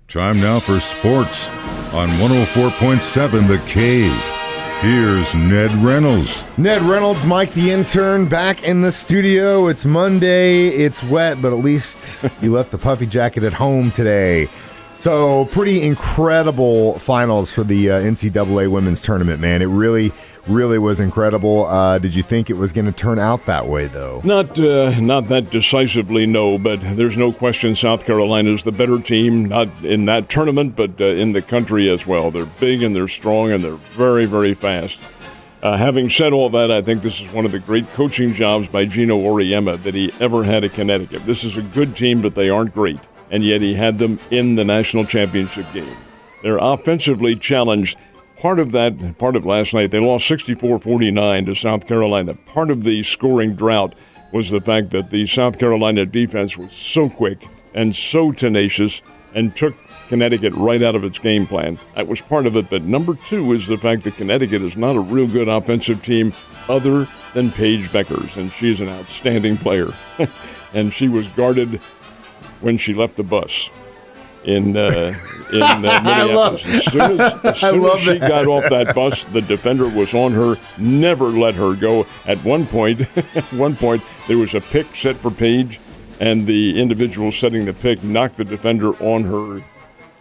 Time now for sports on 104.7 The Cave. Here's Ned Reynolds. Ned Reynolds, Mike the intern, back in the studio. It's Monday. It's wet, but at least you left the puffy jacket at home today. So pretty incredible finals for the NCAA women's tournament, man. It really was incredible. Did you think it was going to turn out that way, though? Not that decisively, no, but there's no question South Carolina's the better team, not in that tournament, but in the country as well. They're big and they're strong and they're very, very fast. Having said all that, I think this is one of the great coaching jobs by Gino Auriemma that he ever had at Connecticut. This is a good team, but they aren't great, and yet he had them in the national championship game. They're offensively challenged. Part of last night, they lost 64-49 to South Carolina. Part of the scoring drought was the fact that the South Carolina defense was so quick and so tenacious and took Connecticut right out of its game plan. That was part of it, but number two is the fact that Connecticut is not a real good offensive team other than Paige Beckers, and she's an outstanding player. And she was guarded when she left the bus in Minneapolis. As soon as she got off that bus, the defender was on her, never let her go. At one point, there was a pick set for Paige, and the individual setting the pick knocked the defender on her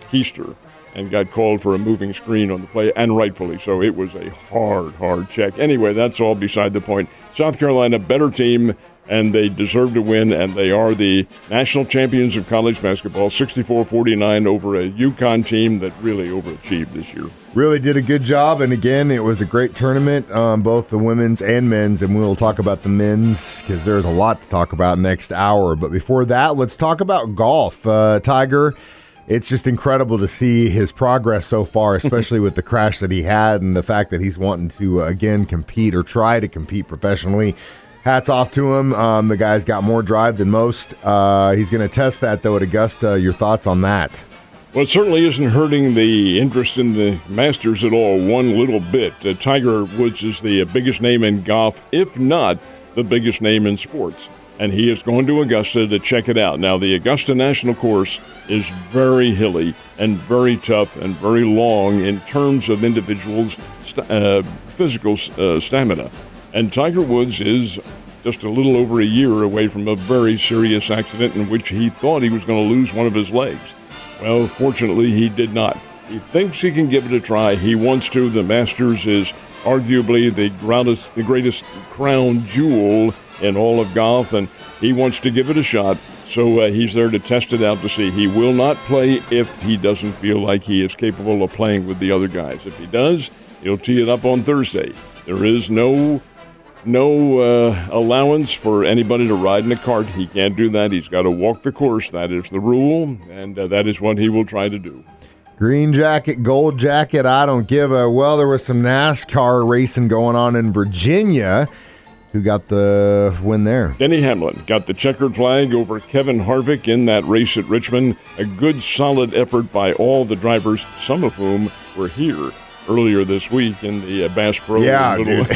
keister and got called for a moving screen on the play, and rightfully so. It was a hard check. Anyway, that's all beside the point. South Carolina, better team, and they deserve to win, and they are the national champions of college basketball, 64-49 over a UConn team that really overachieved this year. Really did a good job, and again, it was a great tournament, both the women's and men's, and we'll talk about the men's because there's a lot to talk about next hour. But before that, let's talk about golf. Tiger, it's just incredible to see his progress so far, especially with the crash that he had and the fact that he's wanting to, again, compete or try to compete professionally. Hats off to him. The guy's got more drive than most. He's going to test that, though, at Augusta. Your thoughts on that? Well, it certainly isn't hurting the interest in the Masters at all, one little bit. Tiger Woods is the biggest name in golf, if not the biggest name in sports. And he is going to Augusta to check it out. Now, the Augusta National Course is very hilly and very tough and very long in terms of individuals' physical stamina. And Tiger Woods is just a little over a year away from a very serious accident in which he thought he was going to lose one of his legs. Well, fortunately, he did not. He thinks he can give it a try. He wants to. The Masters is arguably the greatest crown jewel in all of golf, and he wants to give it a shot. So he's there to test it out to see. He will not play if he doesn't feel like he is capable of playing with the other guys. If he does, he'll tee it up on Thursday. There is no allowance for anybody to ride in a cart. He can't do that. He's got to walk the course. That is the rule, and that is what he will try to do. Green jacket, gold jacket, I don't give a... Well, there was some NASCAR racing going on in Virginia. Who got the win there? Denny Hamlin got the checkered flag over Kevin Harvick in that race at Richmond. A good, solid effort by all the drivers, some of whom were here earlier this week in the Bass Pro. Yeah, dude.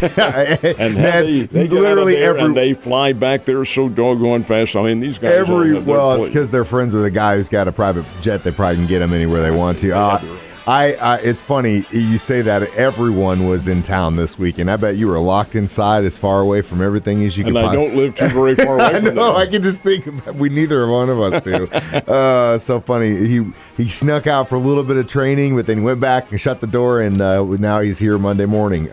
And they get literally out of there and they fly back there so doggone fast. I mean, these guys it's because they're friends with a guy who's got a private jet. They probably can get him anywhere they want to. It's funny you say that. Everyone was in town this week, and I bet you were locked inside as far away from everything as you could. And I don't live too very far away from them. I can just think neither one of us do. So funny. He snuck out for a little bit of training, but then he went back and shut the door, and now he's here Monday morning.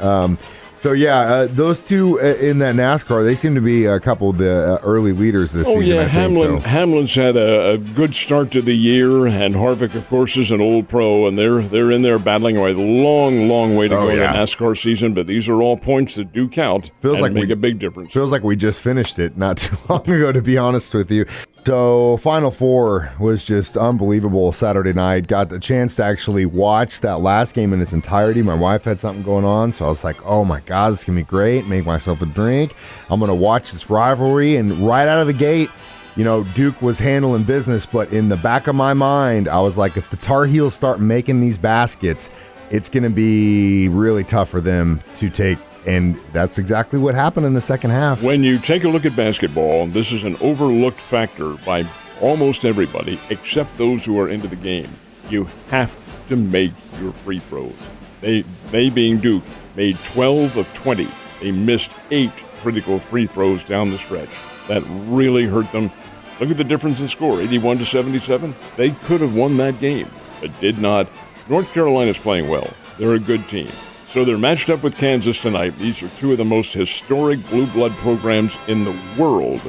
Those two in that NASCAR, they seem to be a couple of the early leaders this season. Oh, yeah, Hamlin's had a good start to the year, and Harvick, of course, is an old pro, and they're in there battling away. The long way to go in the NASCAR season, but these are all points that do count and make a big difference. Feels like we just finished it not too long ago, to be honest with you. So Final Four was just unbelievable Saturday night. Got a chance to actually watch that last game in its entirety. My wife had something going on, so I was like, oh my God, this is going to be great. Make myself a drink. I'm going to watch this rivalry. And right out of the gate, Duke was handling business, but in the back of my mind, I was like, if the Tar Heels start making these baskets, it's going to be really tough for them to take. And that's exactly what happened in the second half. When you take a look at basketball, this is an overlooked factor by almost everybody except those who are into the game. you have to make your free throws. They being Duke, made 12 of 20. They missed 8 critical free throws down the stretch. That really hurt them. Look at the difference in score, 81-77. They could have won that game, but did not. North Carolina's playing well. They're a good team. So they're matched up with Kansas tonight. These are two of the most historic blue blood programs in the world.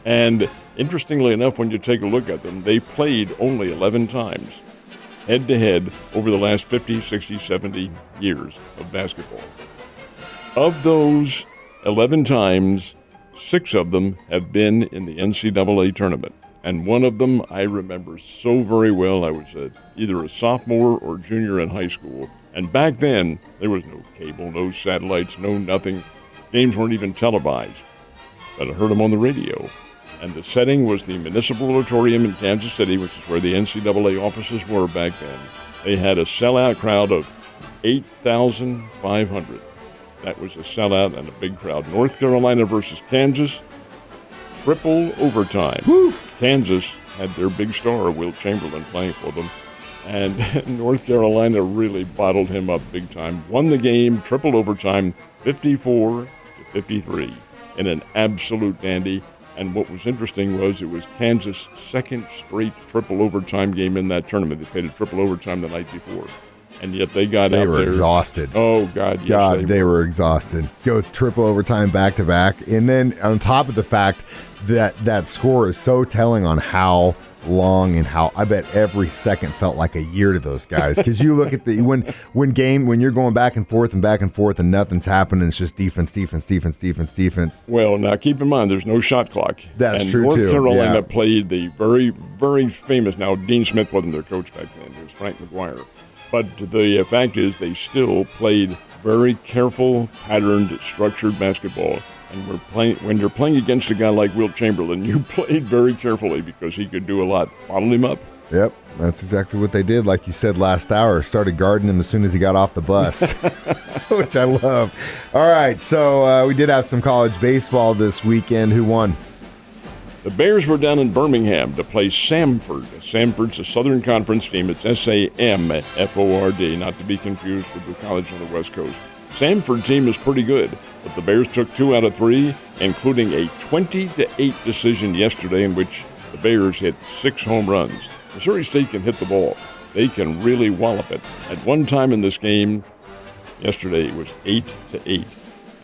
And interestingly enough, when you take a look at them, they played only 11 times head-to-head over the last 50, 60, 70 years of basketball. Of those 11 times, 6 of them have been in the NCAA tournament. And one of them I remember so very well. I was either a sophomore or junior in high school. And back then, there was no cable, no satellites, no nothing. Games weren't even televised. But I heard them on the radio. And the setting was the Municipal Auditorium in Kansas City, which is where the NCAA offices were back then. They had a sellout crowd of 8,500. That was a sellout and a big crowd. North Carolina versus Kansas, triple overtime. Woo! Kansas had their big star, Wilt Chamberlain, playing for them. And North Carolina really bottled him up big time. Won the game, triple overtime, 54-53 in an absolute dandy. And what was interesting was it was Kansas' second straight triple overtime game in that tournament. They played a triple overtime the night before. And yet they got out there. They were exhausted. Oh, God, yes. God, they were exhausted. Go triple overtime back to back. And then on top of the fact that that score is so telling on how long and how I bet every second felt like a year to those guys. Because you look at the when you're going back and forth and nothing's happening, it's just defense. Well, now keep in mind there's no shot clock. That's and true North too. Carolina Yeah. played the very, very famous. Now Dean Smith wasn't their coach back then; it was Frank McGuire. But the fact is, they still played very careful, patterned, structured basketball. And when you're playing against a guy like Wilt Chamberlain, you played very carefully because he could do a lot. Bottled him up. Yep, that's exactly what they did. Like you said last hour, started guarding him as soon as he got off the bus, which I love. All right, so we did have some college baseball this weekend. Who won? The Bears were down in Birmingham to play Samford. Samford's a Southern Conference team. It's Samford, not to be confused with the college on the West Coast. Samford team is pretty good, but the Bears took 2 out of 3, including a 20-8 decision yesterday in which the Bears hit 6 home runs. Missouri State can hit the ball. They can really wallop it. At one time in this game, yesterday, it was 8-8.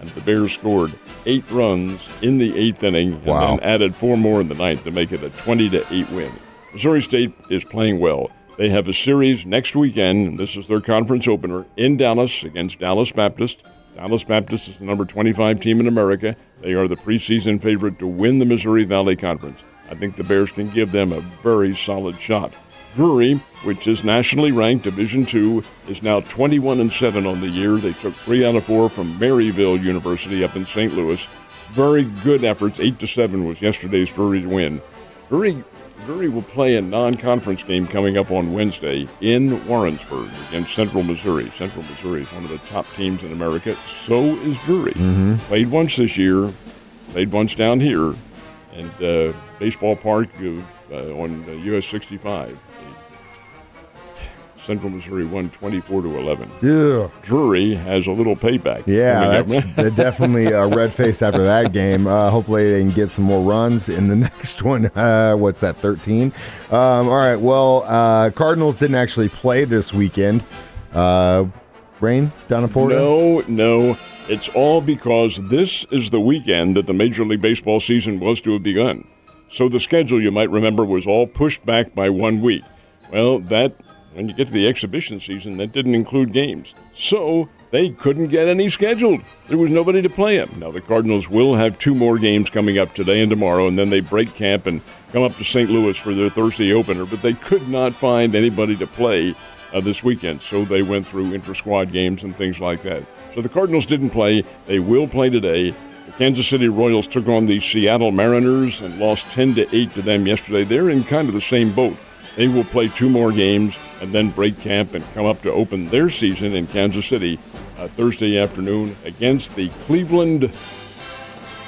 And the Bears scored 8 runs in the 8th inning and then added 4 more in the 9th to make it a 20-8 win. Missouri State is playing well. They have a series next weekend, and this is their conference opener, in Dallas against Dallas Baptist. Dallas Baptist is the number 25 team in America. They are the preseason favorite to win the Missouri Valley Conference. I think the Bears can give them a very solid shot. Drury, which is nationally ranked Division II, is now 21-7 on the year. They took 3 out of 4 from Maryville University up in St. Louis. Very good efforts. 8-7 was yesterday's Drury win. Drury will play a non-conference game coming up on Wednesday in Warrensburg against Central Missouri. Central Missouri is one of the top teams in America. So is Drury. Mm-hmm. Played once this year, played once down here, and Baseball Park on US 65. Central Missouri won 24-11. Yeah. Drury has a little payback. Yeah, that's definitely red face after that game. Hopefully they can get some more runs in the next one. What's that, 13? All right, well, Cardinals didn't actually play this weekend. Rain down in Florida? No. It's all because this is the weekend that the Major League Baseball season was to have begun. So the schedule, you might remember, was all pushed back by 1 week. Well, when you get to the exhibition season, that didn't include games. So they couldn't get any scheduled. There was nobody to play them. Now, the Cardinals will have 2 more games coming up today and tomorrow, and then they break camp and come up to St. Louis for their Thursday opener. But they could not find anybody to play this weekend, so they went through intra-squad games and things like that. So the Cardinals didn't play. They will play today. The Kansas City Royals took on the Seattle Mariners and lost 10-8 to them yesterday. They're in kind of the same boat. They will play 2 more games and then break camp and come up to open their season in Kansas City Thursday afternoon against the Cleveland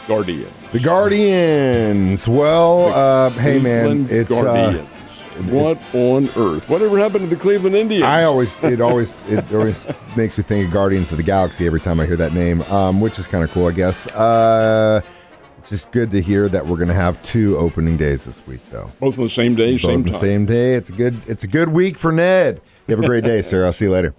Guardians. The Guardians. Well, hey, man, it's What on earth? Whatever happened to the Cleveland Indians? It always makes me think of Guardians of the Galaxy every time I hear that name, which is kind of cool, I guess. It's just good to hear that we're going to have 2 opening days this week, though. Both on the same day, same time. Same day. It's a good week for Ned. You have a great day, sir. I'll see you later.